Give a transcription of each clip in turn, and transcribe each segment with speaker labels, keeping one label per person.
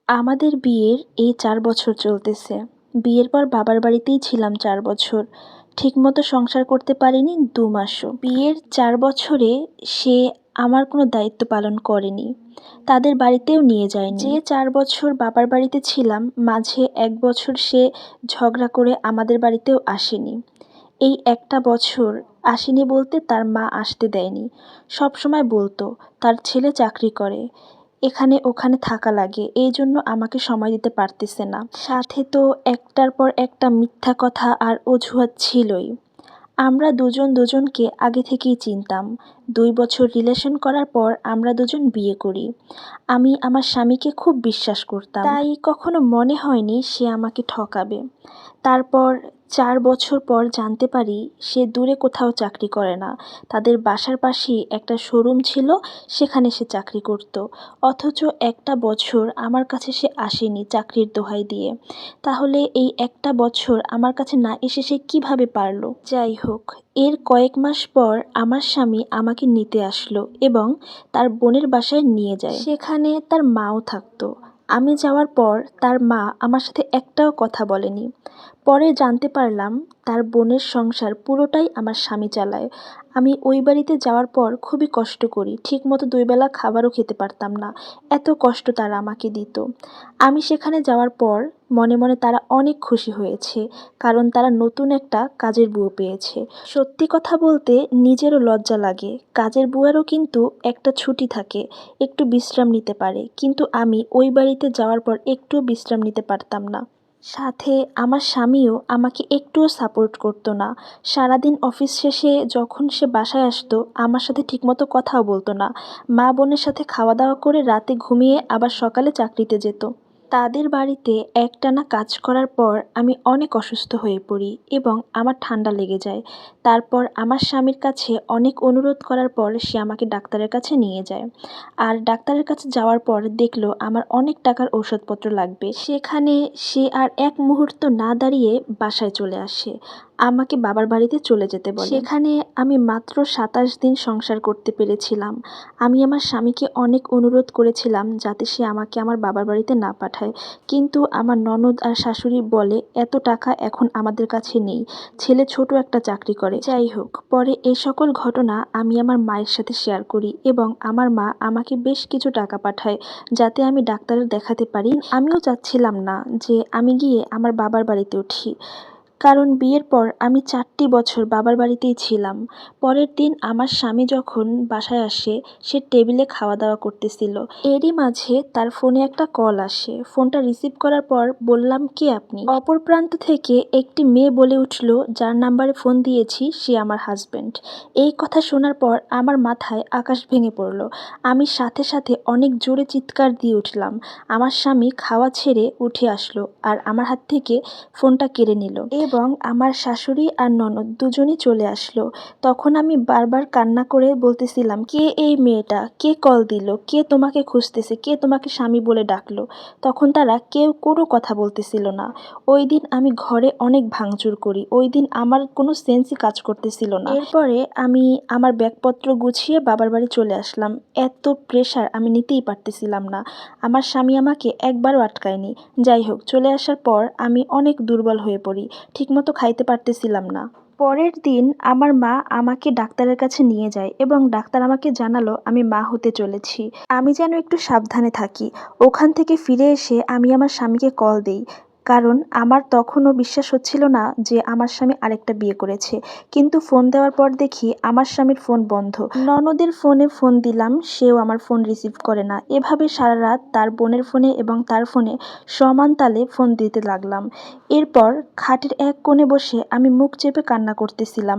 Speaker 1: আমাদের বিয়ের এই ৪ বছর চলতেছে। বিয়ের পর বাবার বাড়িতেই ছিলাম ৪ বছর। ঠিকমতো সংসার করতে পারিনি ২ মাসও। বিয়ের ৪ বছরে সে আমার কোনো দায়িত্ব পালন করেনি। তাদের বাড়িতেও নিয়ে যায়নি। যে ৪ বছর বাবার বাড়িতে ছিলাম, মাঝে ১ বছর সে ঝগড়া করে আমাদের বাড়িতেও আসেনি। এই একটা বছর আসেনি বলতে তার মা আসতে দেয়নি। সবসময় বলতো তার ছেলে চাকরি করে, এখানে ওখানে থাকা লাগে, এই জন্য আমাকে সময় দিতে পারতেছে না। সাথে তো একটার পর একটা মিথ্যা কথা আর অজুহাত ছিলই। আমরা দুজন দুজনকে আগে থেকেই চিনতাম। ২ বছর রিলেশন করার পর আমরা দুজন বিয়ে করি। আমি আমার স্বামীকে খুব বিশ্বাস করতাম, তাই কখনো মনে হয়নি সে আমাকে ঠকাবে। তারপর ৪ বছর পর জানতে পারি সে দূরে কোথাও চাকরি করে না, তাদের বাসার পাশেই একটা শোরুম ছিল, সেখানে সে চাকরি করত। অথচ একটা বছর আমার কাছে সে আসেনি চাকরির দোহাই দিয়ে। তাহলে এই একটা বছর আমার কাছে না এসে সে কিভাবে পারলো? যাই হোক, এর কয়েক মাস পর আমার স্বামী আমাকে নিতে আসলো এবং তার বোনের বাসায় নিয়ে যায়। সেখানে তার মাও থাকতো। আমি যাওয়ার পর তার মা আমার সাথে একটাও কথা বলেনি। পরে জানতে পারলাম তার বোনের সংসার পুরোটাই আমার স্বামী চালায়। আমি ওই বাড়িতে যাওয়ার পর খুবই কষ্ট করি, ঠিকমতো ২ বেলা খাবারও খেতে পারতাম না, এত কষ্ট তারা আমাকে দিত। আমি সেখানে যাওয়ার পর মনে মনে তারা অনেক খুশি হয়েছে, কারণ তারা নতুন একটা কাজের বুয়ো পেয়েছে। সত্যি কথা বলতে নিজেরও লজ্জা লাগে। কাজের বুয়ারও কিন্তু একটা ছুটি থাকে, একটু বিশ্রাম নিতে পারে, কিন্তু আমি ওই বাড়িতে যাওয়ার পর একটুও বিশ্রাম নিতে পারতাম না। সাথে আমার স্বামীও আমাকে একটুও সাপোর্ট করতো না। সারাদিন অফিস শেষে যখন সে বাসায় আসতো, আমার সাথে ঠিকমতো কথাও বলতো না। মা বোনের সাথে খাওয়া দাওয়া করে রাতে ঘুমিয়ে আবার সকালে চাকরিতে যেত। তাদের বাড়িতে একটানা কাজ করার পর আমি অনেক অসুস্থ হয়ে পড়ি এবং আমার ঠান্ডা লেগে যায়। তারপর আমার স্বামীর কাছে অনেক অনুরোধ করার পর সে আমাকে ডাক্তারের কাছে নিয়ে যায়। আর ডাক্তারের কাছে যাওয়ার পর দেখলো আমার অনেক টাকার ঔষধপত্র লাগবে। সেখানে সে আর এক মুহূর্ত না দাঁড়িয়ে বাসায় চলে আসে, আমাকে বাবার বাড়িতে চলে যেতে বলে। সেখানে আমি মাত্র ২৭ দিন সংসার করতে পেরেছিলাম। আমি আমার স্বামীকে অনেক অনুরোধ করেছিলাম যাতে সে আমাকে আমার বাবার বাড়িতে না পাঠায়, কিন্তু আমার ননদ আর শাশুড়ি বলে এত টাকা এখন আমাদের কাছে নেই, ছেলে ছোট একটা চাকরি করে। যাই হোক, পরে এই সকল ঘটনা আমি আমার মায়ের সাথে শেয়ার করি এবং আমার মা আমাকে বেশ কিছু টাকা পাঠায় যাতে আমি ডাক্তারের দেখাতে পারি। আমিও চাচ্ছিলাম না যে আমি গিয়ে আমার বাবার বাড়িতে উঠি, কারণ বিয়ের পর আমি ৪টি বছর বাবার বাড়িতেই ছিলাম। পরের দিন আমার স্বামী যখন বাসায় আসে, সে টেবিলে খাওয়া দাওয়া করতেছিল। এরই মাঝে তার ফোনে একটা কল আসে। ফোনটা রিসিভ করার পর বললাম, কে আপনি? অপর প্রান্ত থেকে একটি মেয়ে বলে উঠল, যার নাম্বারে ফোন দিয়েছি সে আমার হাজব্যান্ড। এই কথা শোনার পর আমার মাথায় আকাশ ভেঙে পড়ল। আমি সাথে সাথে অনেক জোরে চিৎকার দিয়ে উঠলাম। আমার স্বামী খাওয়া ছেড়ে উঠে আসলো আর আমার হাত থেকে ফোনটা কেড়ে নিল এবং আমার শাশুড়ি আর ননদ দুজনই চলে আসলো। তখন আমি বারবার কান্না করে বলতেছিলাম, কে এই মেয়েটা, কে কল দিল, কে তোমাকে খুঁজতেছে, কে তোমাকে স্বামী বলে ডাকলো? তখন তারা কেউ কোনো কথা বলতেছিল না। ওই দিন আমি ঘরে অনেক ভাঙচুর করি। ওই দিন আমার কোনো সেন্সই কাজ করতেছিল না। এরপরে আমি আমার ব্যাগপত্র গুছিয়ে বাবার বাড়ি চলে আসলাম। এত প্রেশার আমি নিতেই পারতেছিলাম না। আমার স্বামী আমাকে একবারও আটকায়নি। যাই হোক, চলে আসার পর আমি অনেক দুর্বল হয়ে পড়ি, ঠিকমতো খাইতে পারতেছিলাম না। পরের দিন আমার মা আমাকে ডাক্তারের কাছে নিয়ে যায় এবং ডাক্তার আমাকে জানালো আমি মা হতে চলেছি। আমি যেন একটু সাবধানে থাকি। ওখান থেকে ফিরে এসে আমি আমার স্বামীকে কল দিই, কারণ আমার তখনও বিশ্বাস হচ্ছিল না যে আমার স্বামী আরেকটা বিয়ে করেছে। কিন্তু ফোন দেওয়ার পর দেখি আমার স্বামীর ফোন বন্ধ। ননদের ফোনে ফোন দিলাম, সেও আমার ফোন রিসিভ করে না। এভাবে সারা রাত তার বোনের ফোনে এবং তার ফোনে সমান তালে ফোন দিতে লাগলাম। এরপর খাটের এক কোণে বসে আমি মুখ চেপে কান্না করতেছিলাম।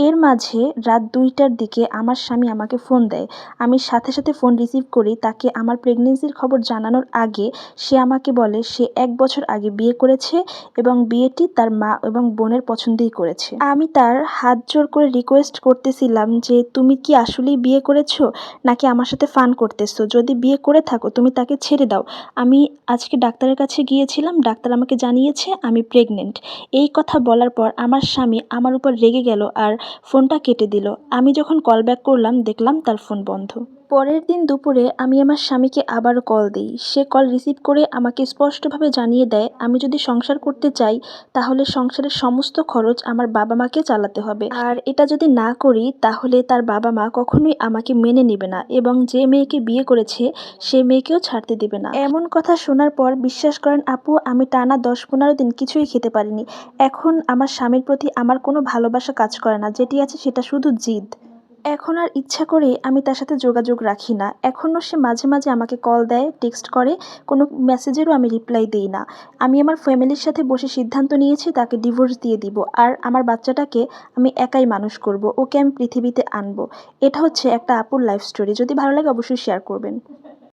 Speaker 1: এর মাঝে রাত ২টার দিকে আমার স্বামী আমাকে ফোন দেয়। আমি সাথে সাথে ফোন রিসিভ করি। তাকে আমার প্রেগনেন্সির খবর জানানোর আগে সে আমাকে বলে সে ১ বছর আগে বিয়ে করেছে এবং বিয়েটি তার মা এবং বোনের পছন্দেই করেছে। আমি তার হাত জোর করে রিকোয়েস্ট করতেছিলাম যে তুমি কি আসলেই বিয়ে করেছো নাকি আমার সাথে ফান করতেছো? যদি বিয়ে করে থাকো তুমি তাকে ছেড়ে দাও। আমি আজকে ডাক্তারের কাছে গিয়েছিলাম, ডাক্তার আমাকে জানিয়েছে আমি প্রেগনেন্ট। এই কথা বলার পর আমার স্বামী আমার উপর রেগে গেল আর ফোনটা কেটে দিল। আমি যখন কল ব্যাক করলাম দেখলাম তার ফোন বন্ধ। পরের দিন দুপুরে আমি আমার স্বামীকে আবারও কল দিই। সে কল রিসিভ করে আমাকে স্পষ্টভাবে জানিয়ে দেয় আমি যদি সংসার করতে চাই তাহলে সংসারের সমস্ত খরচ আমার বাবা-মাকে চালাতে হবে। আর এটা যদি না করি তাহলে তার বাবা-মা কখনোই আমাকে মেনে নিবে না এবং যে মেয়েকে বিয়ে করেছে সে মেয়েকেও ছাড়তে দিবে না। এমন কথা শোনার পর বিশ্বাস করেন আপু, আমি টানা ১০-১৫ দিন কিছুই খেতে পারিনি। এখন আমার স্বামীর প্রতি আমার কোনো ভালোবাসা কাজ করে না। যেটি আছে সেটা শুধু জিদ। এখন আর ইচ্ছা করে আমি তার সাথে যোগাযোগ রাখি না। এখনও সে মাঝে, মাঝে আমাকে কল দেয়, টেক্সট করে, কোনো মেসেজেরও আমি রিপ্লাই দেই না। আমি আমার ফ্যামিলির সাথে বসে সিদ্ধান্ত নিয়েছি তাকে ডিভোর্স দিয়ে দিব। আর আমার বাচ্চাটাকে আমি একাই মানুষ করব। ওকে আমি পৃথিবীতে আনবো। এটা হচ্ছে একটা আপুর লাইফ স্টোরি। যদি ভালো লাগে অবশ্যই শেয়ার করবেন।